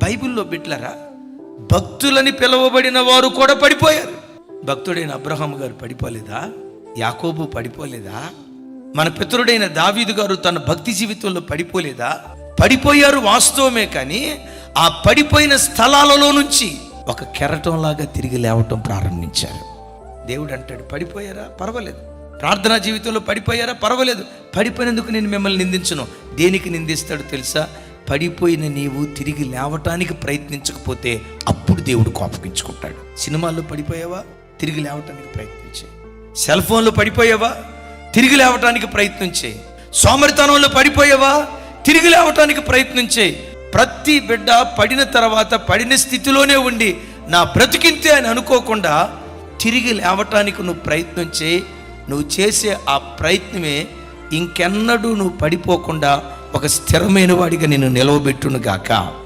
బైబిల్లో బిడ్డలారా, భక్తులని పిలువబడిన వారు కూడా పడిపోయారు. భక్తుడైన అబ్రహాం గారు పడిపోలేదా? యాకోబు పడిపోలేదా? మన పితరుడైన దావీదు గారు తన భక్తి జీవితంలో పడిపోలేదా? పడిపోయారు వాస్తవమే, కానీ ఆ పడిపోయిన స్థలాలలో నుంచి ఒక కెరటంలాగా తిరిగి లేవటం ప్రారంభించారు. దేవుడు అంటాడు, పడిపోయారా? పర్వాలేదు. ప్రార్థనా జీవితంలో పడిపోయారా? పర్వాలేదు. పడిపోయినందుకు నేను మిమ్మల్ని నిందించను. దేనికి నిందిస్తాడు తెలుసా? పడిపోయిన నీవు తిరిగి లేవటానికి ప్రయత్నించకపోతే అప్పుడు దేవుడు కోపగించుకుంటాడు. సినిమాల్లో పడిపోయావా? తిరిగి లేవటానికి ప్రయత్నించే. సెల్ ఫోన్లో పడిపోయావా? తిరిగి లేవటానికి ప్రయత్నించే. సోమరితనంలో పడిపోయావా? తిరిగి లేవటానికి ప్రయత్నించే. ప్రతి బిడ్డ పడిన తర్వాత పడిన స్థితిలోనే ఉండి నా బ్రతికింతే అని అనుకోకుండా తిరిగి లేవటానికి నువ్వు ప్రయత్నించే. నువ్వు చేసే ఆ ప్రయత్నమే ఇంకెన్నడూ నువ్వు పడిపోకుండా ఒక స్థిరమైన వాడిగా నిన్ను నిలవబెట్టును గాక.